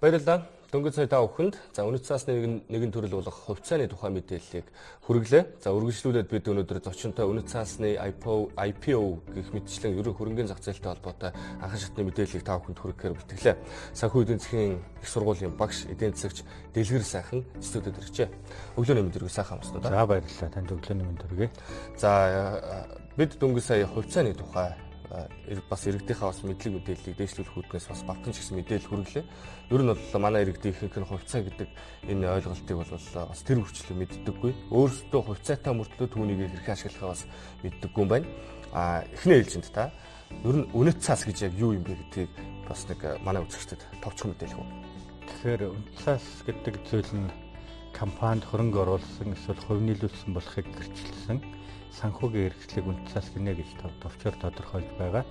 Баярлалаа. Дөнгөж сая та бүхэнд за үнэт цаасны нэгэн төрөл болох хувьцааны тухай мэдээллийг хүргэлээ. За үргэлжлүүлээд бид өнөөдөр зочинтой үнэт цаасны IPO гэх мэтчлэн ерөн хөрөнгөний зах зээлтэй холбоотой анхан шатны мэдээллийг та бүхэнд хүргэхээр бэлтгэлээ. Санхүү эдийн засгийн их сургуулийн багш эдийн засагч Дэлгэрсайхан студид иржээ. Өглөөний мэнд хүргэе сайхан амсна. За баярлалаа. Танд өглөөний мэнд хүргэе. За бид дөнгөж сая хувьцааны тухай бас иргэдийнхаа бас мэдлэг мэдээллийг дэвшлүүлэх үүднээс бас багтан ч гэсэн мэдээлэл хүргэлээ. Ер нь бол манай иргэдийн ихэнх нь хувьцаа гэдэг энэ ойлголтыг бол бас тэр хүрчлэн мэддэггүй. Өөрсдөө хувьцаатай мөртлөө түүнийг хэрхэн ашиглахаа бас мэддэггүй юм байна. Эхний ээлжинд та ер нь үнэт цаас гэж яг юу юм бэ гэдгийг бас нэг манай үзэгчдэд товчхон мэдээлэх үү. Тэгэхээр үнэт цаас гэдэг зүйл нь компанид хөрөнгө оруулсан эсвэл хувь нийлүүлсэн болохыг гэрчилсэн санхүүгийн хэрэгслийг үнэт цаас гинэ гэж товчоор тодорхойлж байгаа.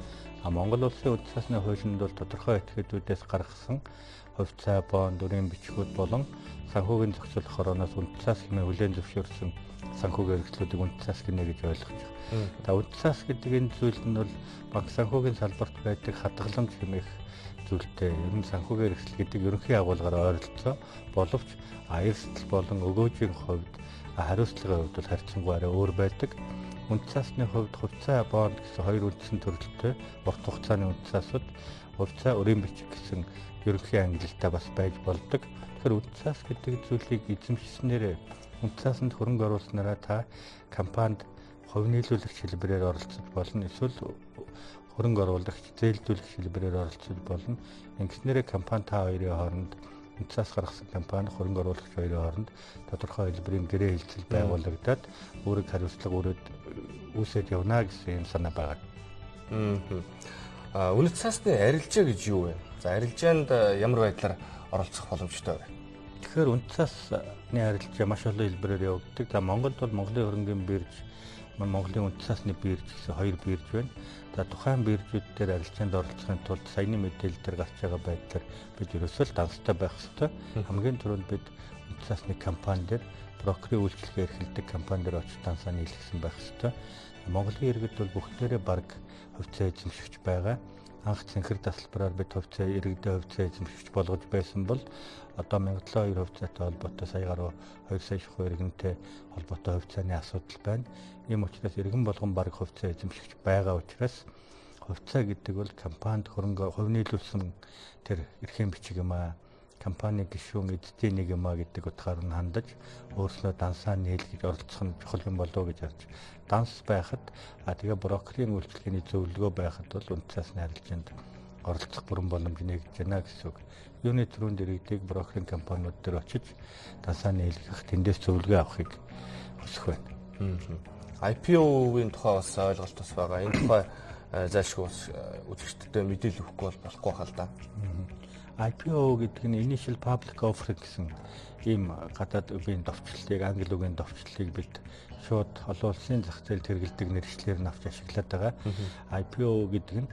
Монгол улсын үнэт цаасны хуулинд бол тодорхой этгээдүүдээс гаргасан хувьцаа, бонд, өрийн бичгүүд болон санхүүгийн зохицуулах орооноос үнэт цаас хэмээн хүлээн зөвшөөрсөн санхүүгийн хэрэгслүүдийг үнэт цаас гинэ гэж ойлгож байгаа. За үнэт цаас гэдэг энэ зүйл нь бол банк санхүүгийн салбарт байдаг хадгаламж хэмээх зүйлтэй. Ер нь санхүүгийн хэрэгсэл гэдэг ерөнхий агуулгаар ойролцоо боловч эрсдэл болон өгөөжийн хувьд хариуцлагын хувьд бол харьцангуй арай өөр байдаг. Үнэт цаасны хувьд хувьцаа, бонд гэсэн хоёр үндсэн төрөлтэй урт хугацааны үнэт цаасууд, хувьцаа, өрийн бичиг гэсэн ерөнхий ангилалтай бас байж болдог. Тэгэхээр үнэт цаас гэдэг зүйлийг эзэмшснээр үнэт цаасанд хөрөнгө оруулснараа та компанид хувь нийлүүлэгч хэлбэрээр оролцож болно. Эсвэл хөрөнгө оруулагч, зээлжүүлэгч хэлбэрээр оролцож болно. Ингэснээр компани та хоёрын хооронд үнэт цаас гаргасан компани хөрөнгө оруулагч хоёрын хооронд тодорхой хэлбэрийн гэрээ хэлцэл байгуулагдаад үүрэг хариуцлага үүсэж явна гэсэн юм санаа байна. Үнэт цаасны арилжаа гэж юу вэ? За арилжаанд ямар байдлаар оролцох боломжтой вэ? Тэгэхээр үнэт цаасны арилжаа маш олон хэлбэрээр явагддаг. За Монголд бол Монголын хөрөнгөний бирж, Монголын үнэт цаасны бирж гэсэн хоёр бирж байна. За тухайн биржүүд дээр арилжаанд оролцохын тулд саяны мэдээлэл дээр гарч байгаа байдлаар бид ерөөсөө л данстай байх ёстой. Хамгийн түрүүнд бид үнэт цаасны компани дээр брокерийн үйлчилгээ эрхэлдэг компани дээр очиж дансаа нийлгэсэн байх ёстой. Монголын иргэд бол бүгдээрээ баг хувьцаа эзэмшигч байгаа. Анх цэнхэр тасалбараар бид иргэдээ хувьцаа эзэмшигч болгож байсан бол одоо 1702 хувьцаатай холбоотой сая гаруй 2 сая ширхэг иргэнтэй холбоотой хувьцааны асуудал байна. Ийм учраас иргэн болгон баг хувьцаа эзэмшигч байгаа учраас хувьцаа гэдэг бол компанид хөрөнгө хувь нийлүүлсэн тэр эрхийн бичиг юм аа. Компани гишүүн эзэдийн нэг юм аа гэдэг утгаар нь хандаж өөрснөө дансаа нийлгэж оролцох нь чухал юм болов уу гэж харж. Данс байхад тэгээ брокерийн үйлчилгээний зөвлөгөө байхад бол үнэт цаасны арилжаанд оролцох бүрэн боломж нэгж байна гэсэн үг. Юуны түрүүнд иргэдэг брокерийн компаниуд дээр очиж дансаа нийлгэх, тэндээс зөвлөгөө авахыг хүсэх байна. IPO-ийн тухай бас ойлголт бас байгаа. Энэ тухай зайлшгүй үзэгчдэд мэдээлэл өгөхгүй болохгүй хаа л да. IPO гэдэг нь Initial Public Offering гэсэн ийм гадаад үгийн товчлолыг, англи үгийн товчлолыг бид шууд олон улсын зах зээлд хэрэгэлдэг нэршлэлээр нь авч ашиглаад байгаа. IPO гэдэг нь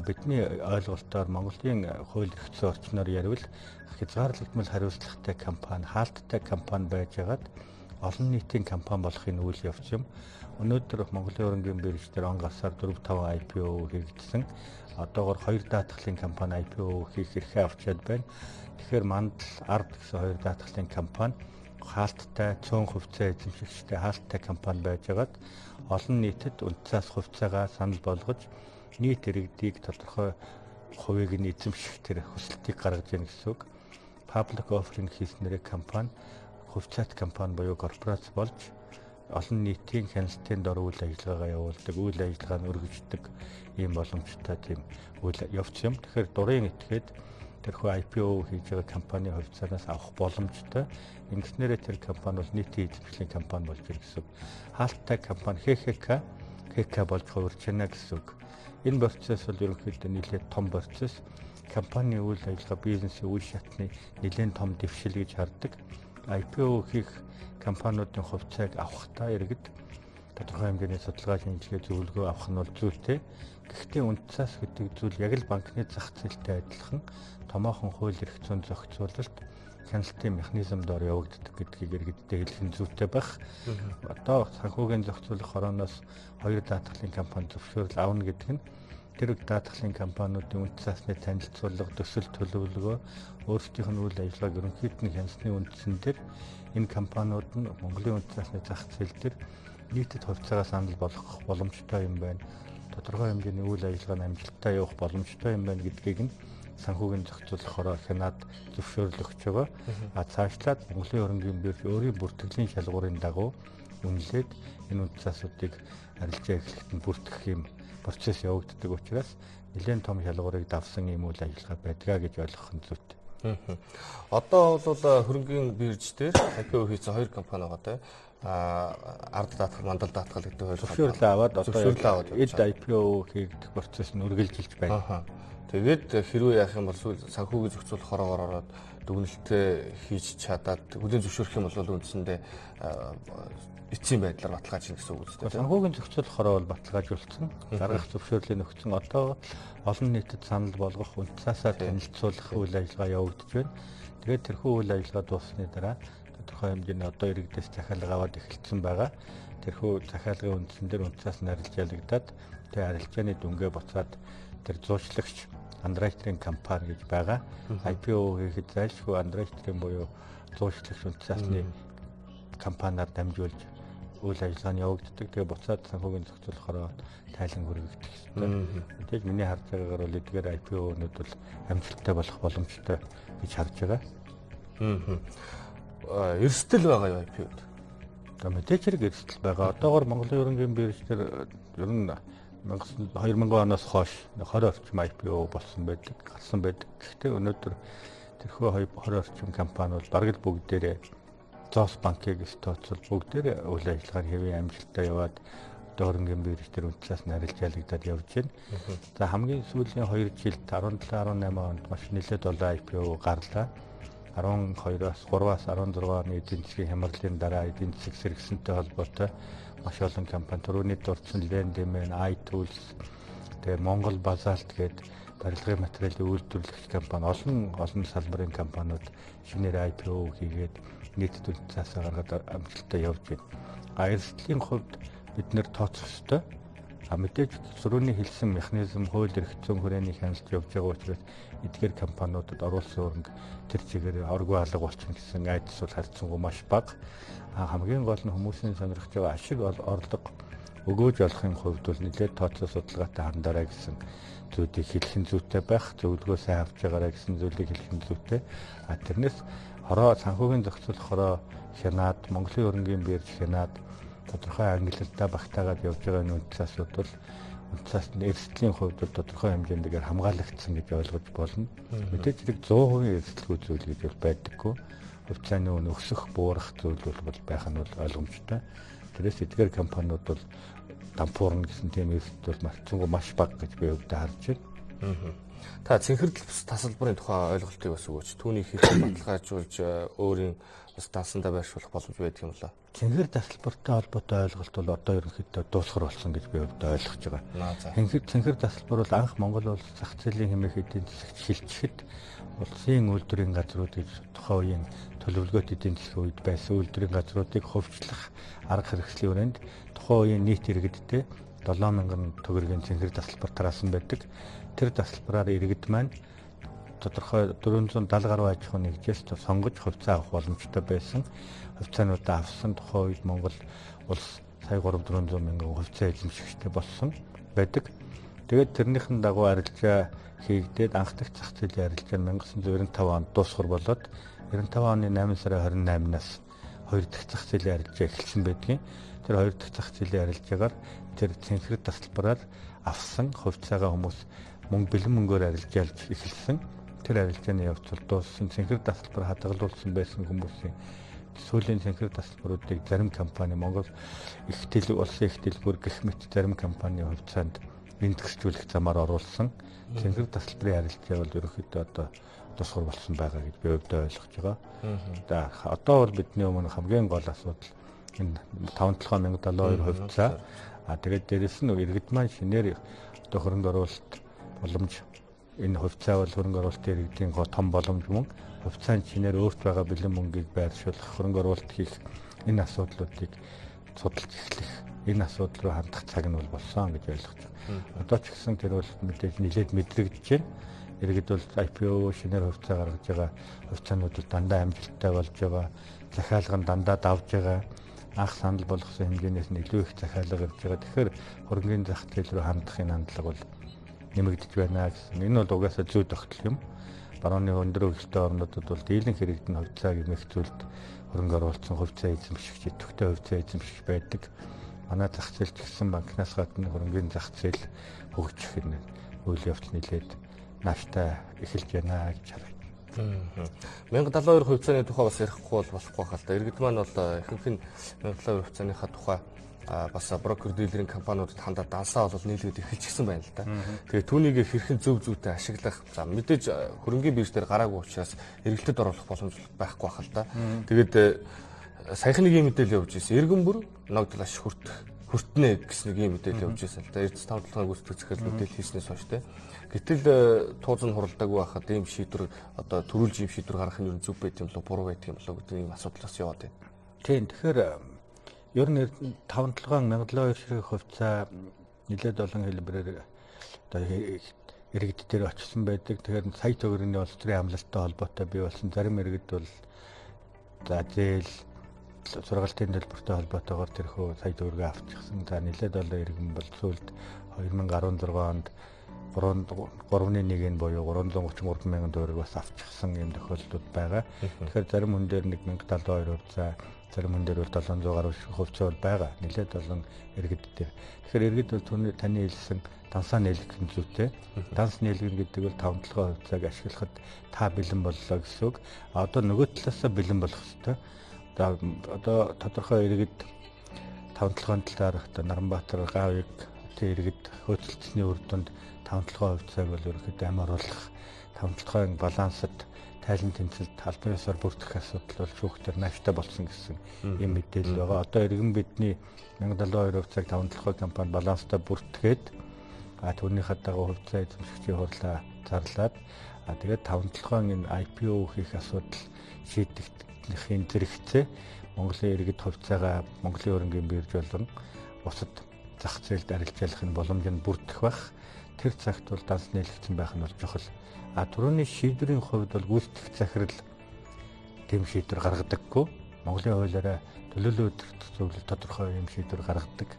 бидний ойлголтоор Монголын хууль эрх зүйн орчноор ярил хязгаарлагдмал хариуцлагатай компани, хаалттай компани байжгаад олон нийтийн компани болохын үйл явц юм. Өнөөдөр Монголын хөрөнгөний бирж дээр он гасаар 4-5 IPO хийгдсэн. Одоогоор 2 даатгалын компани IPO хийх эрхээ авчаад байна. Тэгэхээр мандал ард гэсэн 2 даатгалын компани хаалттай цөөн хувьцаа эзэмшигчтэй хаалттай компани байжгаад олон нийтэд үнэт цаас хувьцаагаа санал болгож нийт иргэдийг тодорхой хувийг нь эзэмших тэр хүсэлтийг гаргаж яах гэсэн үг. Public offering хийснээр компани хувьцаат компани буюу корпорац болж олон нийтийн хяналтын дор үйл ажиллагаагаа явуулдаг, үйл ажиллагааг өргөждөг ийм боломжтой тийм үйл явц юм. Тэгэхээр дурын этгээд тэрхүү IPO хийж байгаа компани хувьцаанаас авах боломжтой. Ингэснээр тэр компани бол нийтийн эзэмшлийн компани болж ирэх гэсэн үг. Хаалттай компани ХХК болж хувирч байна гэсэн үг. Энэ процесс бол ерөнхийдөө нэлээд том процесс. Компани үйл ажиллагаа, бизнесийн үе шатны нэлээд том дэвшил гэж хардаг. IPO хийх компаниудын хувьцааг авахдаа иргэд тодорхой хэмжээний судалгаа шинжилгээ зөвлөгөө авах нь бол зүйтэй. Гэхдээ үнэт цаас гэдэг зүйл яг л банкны зах зээлтэй адилхан томоохон хууль эрх зүйн зохицуулалт хяналтын механизмд ор явагддаг гэдгийг иргэддээ хэлэх нь зүйтэй байх. Одоо санхүүгийн зохицуулах орооноос 2 даатгалын компани зөвшөөрөл авна гэдэг нь тэр даатгалын компаниудын үнэт цаасны танилцуулга, төсөл төлөвлөгөө, өөрсдийнх нь үйл ажиллагааг ерөнхийд нь хянсны үндсэн дээр энэ компаниуд нь Монголын үнэт цаасны зах зээл дээр нийтэд хувьцаагаа санал болгох боломжтой юм байна. Тодорхой хэмжээний үйл ажиллагааны амжилттай явах боломжтой юм байна гэдгийг нь санхүүгийн зохицуулахаар Сенат зөвшөөрөл өгч байгаа. Цаашлаад Монголын хөрөнгөний бирж өөрийн бүртгэлийн шалгуурын дагуу үнэлээд энэ үнэт цаасуудыг арилжаа эхлэхэд нь бүртгэх юм процесс явагддаг учраас нэлээд том шалгуурыг давсан юм үйл ажиллагаа байдгаа гэж ойлгох нь зүйтэй. Одоо бол хөрөнгөний бирж дээр IPO хийсэн 2 компани байгаа те. Ард даатгал, мандал даатгал гэдэг хоёр зөвшөөрлөө аваад одоо эд IPO хийгдэх процесс нь үргэлжилж байна. Тэгээд хэрвээ яах юм бол санхүүгийн зохицуулах хороогоор ороод дүгнэлтээ хийж чадаад хүлээн зөвшөөрөх юм бол үндсэндээ эцсийн байдлаар баталгааж ийн гэсэн үг үстэй. Санхүүгийн зохицуулах хороо бол баталгаажуулсан. Гаргах зөвшөөрлийг өгсөн. Одоо олон нийтэд санал болгох, үнэт цаасаа танилцуулах үйл ажиллагаа явагдаж байна. Тэгээд тэрхүү үйл ажиллагаа дуусны дараа тодорхой хэмжээний одоо иргэдээс захиалга аваад эхэлсэн байгаа. Тэрхүү захиалгын үндсэн дээр үнэт цаас нь арилжаалагдаад тэгээд арилжааны дүнгээ буцаад тэр зуучлагч андеррайтерийн компани гэж байгаа. IPO хийхэд зайлшгүй андеррайтерийн буюу зуучлагч үнэт цаасны компаниар дамжуулж үйл ажиллагаа нь явагддаг. Тэгээ буцаад санхүүгийн зохицуулахаараа тайлан хүргэгдэх ёстой. Тэгэж миний харж байгаагаар бол эдгээр IPO-нууд бол амжилттай болох боломжтой гэж харж байгаа. Эрсдэл байгаа юу IPO-д? Одоо мэдээж хэрэг эрсдэл байгаа. Одоогоор Монголын хөрөнгөний бирж дээр ер нь 2000 оноос хойш 20 орчим IPO болсон байдаг, гарсан байдаг. Гэхдээ өнөөдөр тэрхүү 20 орчим компаниуд бараг л бүгдээрээ Зоос банкыг тооцвол бүгдээр үйл ажиллагааны хэвийн амжилттай яваад одоо хөрөнгөний бирж дээр үнэт цаас нь арилжаалагдаад явж байна. За хамгийн сүүлийн 2 жилд 17-18 онд маш нэлээд олон IPO гарлаа. 12-аас 3-аас 16 оны эдийн засгийн хямралын дараа эдийн засаг сэргсэнтэй холбоотой маш олон компани түрүүний дурдсан Лендэмэн, iTools, тэгээ Монгол Базалт гээд барилгын материалын үйлдвэрлэгч компани олон салбарын компаниуд шинээр IPO хийгээд нийтэд үнэт цаасаа гаргаад амжилттай явж байна. Эрсдлийн хувьд бид нэр тооцох ёстой. Мэдээж сөрөөний хэлсэн механизм хууль эрх зүйн хүрээний хяналтж явж байгаа учраас эдгээр компаниудад оруулсан хөрөнгө тэр чигээр оргүй алга болчихно гэсэн айдас бол харьцангуй маш бага. Хамгийн гол нь хүмүүсийн сонирхож байгаа ашиг орлого өгөөж болохын хувьд бол нэлээд тооцоо судалгаатай хандаарай гэсэн зүйлийг хэлхэн зүйтэй байх, зөвлөгөө сайн авч байгаарай гэсэн зүйлийг хэлхэн зүйтэй. Тэрнээс хороо санхүүгийн зохицуулах хороо хянаад Монголын хөрөнгөний бирж хянаад тодорхой ангиллалтай багтаагаад явж байгаа үнэт цаасууд бол үнэт цаасны эрсдлийн хувьд бол тодорхой хэмжээндээр хамгаалагдсан гэж ойлгож болно. Мэдээж хэрэг 100% эрсдэлгүй зүйл гэж бол байдаггүй. Хувьцааны үн өсөх, буурах зүйл бол байх нь бол ойлгомжтой. Тэрээс эдгээр компаниуд бол дампуурна гэсэн тийм эрсдэл бол марцсангүй маш бага гэж би өвдө харж байна. Та цэнхэрдэл тасалбарын тухай ойлголтыг бас өгөөч. Түүнийг хэрхэн баталгаажуулж өөрийн бас дансандаа байршуулах боломж байдаг юм болоо. Цэнхэр тасалбартай холбоотой ойлголт бол одоо ерөнхийдөө дуусгар болсон гэж би ойлгож байгаа. Цэнхэр тасалбар бол анх Монгол улс зах зээлийн хэмээх эдийн засагт шилжихэд улсын үйлдвэрийн газрууд гэж тухайн үеийн төлөвлөгөөт эдийн засгийн үед байсан үйлдвэрийн газруудыг хөгжлөх арга хэрэгслийн хүрээнд тухайн үеийн нийт иргэдтэй 7000 төгрөгийн цэнхэр тасалбар тараасан байдаг. Тэр тасалбараар иргэд маань тодорхой 470 гаруй аж ахуйн нэгжээс сонгож хувьцаа авах боломжтой байсан. Хувьцаануудаа авсан тухайн үед Монгол улс сая 300-400 мянган хувьцаа эзэмшигчтэй болсон байдаг. Тэгээд тэрнийхэн дагуу арилжаа хийгдээд анх дахь зах зээлийн арилжаа нь 1995 онд дуусгар болоод 95 оны 8 сарын 28-наас хоёр дахь зах зээлийн арилжаа эхэлсэн байдгийн. Тэр хоёр дахь зах зээлийн арилжаагаар тэр цэнхэр тасалбараар авсан хувьцаагаа хүмүүс бэлэн мөнгөөр арилжаалж эхэлсэн. Тэр арилжааны явц бол дууссан. Цэнхэр тасалбар хадгалуулсан байсан хүмүүсийн сүүлийн цэнхэр тасалбаруудыг зарим компани Монгол улсын их дэлгүүр гэх мэт зарим компани хувьцаанд бэлтгэжүүлэх замаар оруулсан. Цэнхэр тасалбарын арилжаа бол ерөнхийдөө одоо тусгар болсон байгаа гэж би өвдөө ойлгож байгаа. Одоо бол бидний өмнө хамгийн гол асуудал энэ 57072 хувьцаа. Тэгээд дээрэс нь иргэд маань шинээр одоо хөрөнгө оруулалт боломж энэ хувьцаа бол хөрөнгө оруулалтын иргэдийн том боломж мөн хувьцаанд шинээр өөрт байгаа бэлэн мөнгийг байршуулах хөрөнгө оруулалт хийх энэ асуудлуудыг судалж эхлэх энэ асуудал руу хандах цаг нь бол болсон гэж ойлгож байна. Одоо ч гэсэн тэр бол мэдээж нэлээд мэдрэгдэж байна. Иргэд бол IPO шинээр хувьцаа гаргаж байгаа хувьцаанууд дандаа амжилттай болж байгаа. Захиалга нь дандаа давж байгаа. Анх санал болгосон хэмжээнээс нь илүү их захиалга явж байгаа. Тэгэхээр хөрөнгөний зах зээл рүү хандахын хандлага бол нэмэгдэж байна гэсэн. Энэ бол угаасаа зүй тогтол юм. Барууны өндөр хөгжилтэй орнуудад бол дийлэн хэрэгдэн хувьцаа гэмэх зүйлд хөрөнгө оруулсан хувьцаа эзэмшигч, идэвхтэй хувьцаа эзэмшигч байдаг. Манай зах зээлч гэсэн банкнаас гадна хөрөнгөний зах зээл хөгжих нь үйл явдал нэлээд нааштай эхэлж байна гэж харагдана. 1072 хувьцааны тухай бас ярихгүй бол болохгүй хаа л та. Иргэд маань бол ихэнх нь 1072 хувьцааныхаа тухай бас брокер дилерийн компаниудад хандаад дансаа бол нийлээд эхэлчихсэн байна л да. Тэгээ түүнийг хэрхэн зөв зүйтэй ашиглах. За мэдээж хөрөнгөний бирж дээр гараагүй учраас эргэлтэд оруулах боломж байхгүй хаа л да. Тэгээд саяхан нэг юм мэдээлэл явж ирсэн. Иргэн бүр ногдол аш хүртнэ гэсэн нэг юм мэдээлэл явж ирсэн л да. Эрдэс тавталгааны гүйцэтгэх захирал мэдээлэл хийснээс хойш те. Гэтэл тууз нь хуралдаагүй байхад ийм шийдвэр одоо төрүүлж ийм шийдвэр гаргах нь зөв байт юм болов буруу байт юм болов гэдэг ийм асуудлаас яваад байна. Тийм. Тэгэхээр ер нь 5-7 ширхэг хувьцаа нэлээд олон хэлбэрээр одоо иргэд дээр очсон байдаг. Тэгэхээр сая төгрөгийн улс төрийн амлалттай холбоотой бий болсон зарим иргэд бол за зээл сургалтын төлбөртэй холбоотойгоор тэрхүү сая төгрөгийг авчихсан. За нэлээд олон иргэн бол сүүлд 2016 онд 3.1-ийн буюу 333 мянган төгрөг бас авчихсан юм тохиолдлууд байгаа. Тэгэхээр зарим хүн дээр 1072 хувьцаа, зарим хүн дээр бол 700 гаруй хувьцаа бол байгаа. Нэлээд олон иргэд дээр. Тэгэхээр иргэд бол таны хэлсэн дансаа нийлгэх нь зүйтэй. Данс нийлгэн гэдэг бол 5-7 хувьцааг ашиглахад та бэлэн боллоо гэсэн үг. Одоо нөгөө талаасаа бэлэн болох хэрэгтэй. Одоо тодорхой иргэд 5-7 талаар одоо Наранбаатар Гавыг иргэд хөөцөлдсөний үр дүнд 5-7 хувьцааг бол ерөнхийдөө ам оруулах 5-7-ын балансад тайлан тэнцэлд албан ёсоор бүрдэх асуудал бол шүүхтэр нааштай болсон гэсэн юм мэдээлэл байгаа. Одоо иргэн бидний 1072 хувьцааг 5-7 компани баланстай бүртгээд түүнийхээ дагуу хувьцаа эзэмшигчийн хурлаа зарлаад тэгээд 5-7-ын энэ IPO хийх асуудал шийдэгдэхин зэрэгцээ Монголын иргэд хувьцаагаа Монголын хөрөнгөний бирж болон бусад зах зээлд арилжаалахын боломж нь бүрдэх байх. Тэр цагт бол данс нийлэгдсэн байх нь бол чухал. Түрүүний шийдвэрийн хувьд бол гүйцэтгэх захирал тэм шийдвэр гаргадаггүй. Монголын хуулиараа төлөөлөл өдөртөх зөвлөл тодорхой юм шийдвэр гаргадаг.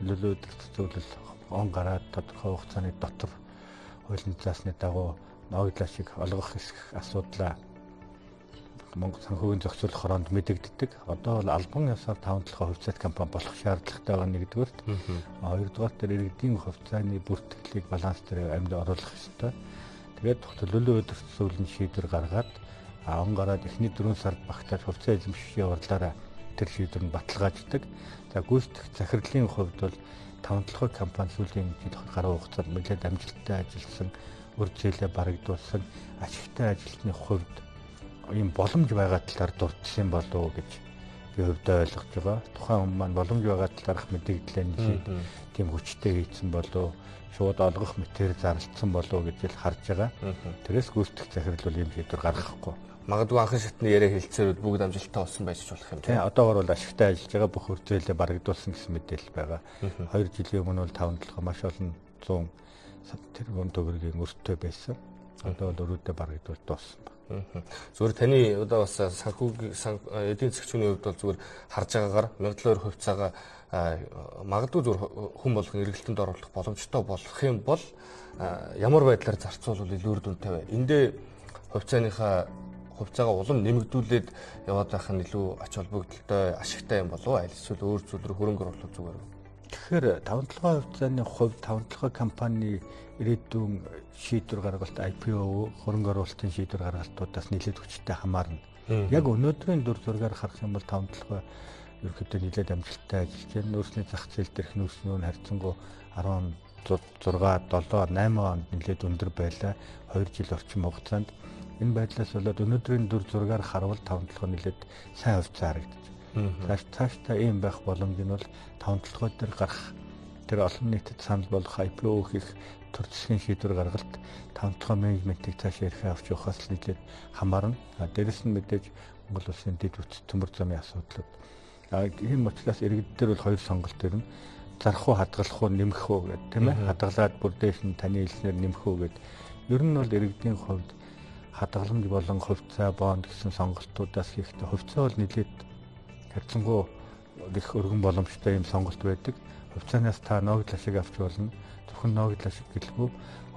Төлөөлөл өдөртөх зөвлөл он гараад тодорхой хугацааны дотор хуулийн заасны дагуу ногдлоо шиг олгох асуудлаа Монгол санхүүгийн зохицуулах хороонд мэдэгддэг. Одоо бол албан ёсоор 5-7 хувьцаат компани болох шаардлагатай байгаа нэгдүгээрт. Хоёрдугаар дээр иргэдийн хувьцааны бүртгэлийг баланс дээр амьд оруулах ёстой. Тэгээд төлөөлөл өдөрт зөвлөлийн шийдвэр гаргаад он гараад эхний 4 сард багтаад хувьцаа эзэмшигчийн хурлаараа тэр шийдвэр нь баталгааждаг. За гүйцэтгэх захирлын хувьд бол 5-7 компани сүүлийн жил гаруй хугацаанд нэлээд амжилттай ажилласан, үр зээлээ барагдуулсан, ашигтай ажилтны хувьд ийм боломж байгаа талаар дурдсан болов уу гэж би хувьдаа ойлгож байгаа. Тухайн хүн маань боломж байгаа талаарх мэдээлэлээ нэлээд тийм хүчтэй хийсэн болов, шууд олгох мэтэр зарлцсан болов гэж л харж байгаа. Тэрээс гүйцэтгэх захирал бол ийм шийдвэр гаргахгүй. Магадгүй анхан шатны яриа хэлцээрүүд бүгд амжилттай болсон байж болох юм тийм. Одоогор бол ашигтай ажиллаж байгаа бүх үр зээлээ барагдуулсан гэсэн мэдээлэл байгаа. 2 жилийн өмнө бол 5-7 маш олон 100 тэрбум төгрөгийн өртөө байсан. Одоо бол өрөөдөө барагдуулж дууссан байна. Зүгээр таны одоо бас санхүүгийн эдийн засгийн хувьд бол зүгээр харж байгаагаар 1072 хувьцаагаа магадгүй зүгээр хүн болгон эргэлтэнд оруулах боломжтой болох юм бол ямар байдлаар зарцуулбал илүү үр дүнтэй вэ? Эндээ хувьцаагаа улам нэмэгдүүлээд яваад байх нь илүү ач холбогдолтой, ашигтай юм болов уу? Аль эсвэл өөр зүйл рүү хөрөнгө оруулах зүгээр үү? Тэгэхээр 5-7 хувьцааны хувьд 5-7 компани ирээдүйн шийдвэр гаргалт IPO хөрөнгө оруулалтын шийдвэр гаргалтуудаас нэлээд хүчтэй хамаарна. Яг өнөөдрийн дүр зургаар харах юм бол 5-7 ерөнхийдөө нэлээд амжилттай ажиллаж байна. Нөөцний зах зээл дээрх нөөцний үн харьцангуй 16, 7, 8 онд нэлээд өндөр байлаа. 2 жил орчим хугацаанд энэ байдлаас болоод өнөөдрийн дүр зургаар харвал 5-7 нэлээд сайн хувьцаа харагдаж. Цаашдаа ийм байх боломж нь бол 5-7 дээр гарах тэр олон нийтэд санал болох IPO хийх төр засгийн шийдвэр гаргалт 5-7 менежментийг цаашаа эрхээ авч явахаас нэлээд хамаарна. Дээрэс нь мэдээж Монгол улсын дэд үтс төмөр замын асуудлууд Тийм учраас иргэд дээр бол хоёр сонголт ирнэ. Зарах уу, хадгалах уу, нэмэх үү гэдэг тийм ээ. Хадгалаад бүр дээш нь таны хэлснээр нэмэх үү гэдэг. Ер нь бол иргэдийн хувьд хадгаламж болон хувьцаа, бонд гэсэн сонголтуудаас хийхдээ хувьцаа бол нэлээд харьцангуй их өргөн боломжтой юм сонголт байдаг. Хувьцаанаас та ногдол ашиг авч болно. Зөвхөн ногдол ашиг гэлгүй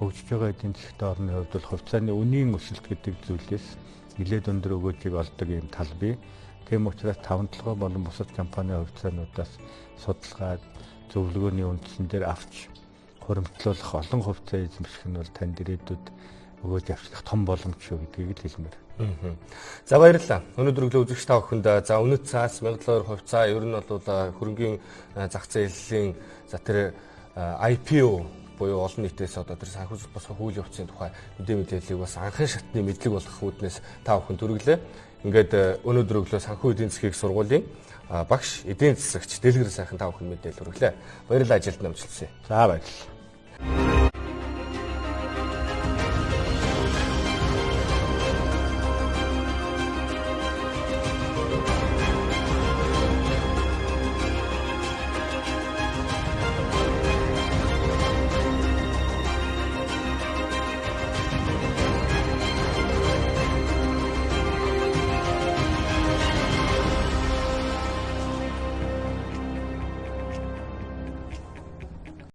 хөгжиж байгаа эдийн засгийн орны хувьд бол хувьцааны үнийн өсөлт гэдэг зүйлээс нэлээд өндөр өгөөжийг олдог юм тал бий. Тийм учраас 5-7 болон бусад компани хувьцаануудаас судалгаад зөвлөгөөний үндсэн дээр авч хуримтлуулах олон хувьцаа эзэмших нь бол танд ирээдүйд өгөөж авчлах том боломж шүү гэдгийг л хэлмээр. За баярлалаа. Өнөөдөр өглөө үзэгч та бүхэнд за үнэт цаас 1000 хувьцаа ер нь бол хөрөнгийн зах зээлийн за тэр IPO буюу олон нийтээс одоо тэр санхүү босгох үйл явцын тухай мэдээллийг бас анхны шатны мэдлэг болох үүднээс та бүхэнд төрөглөө. Ингээд өнөөдөр өглөө санхүү эдийн засгийн сургуулийн багш эдийн засагч Дэлгэрсайхан та бүхэнд мэдээлэл өргөлээ. Баярлалаа, ажилд намжилсан. За баярлалаа.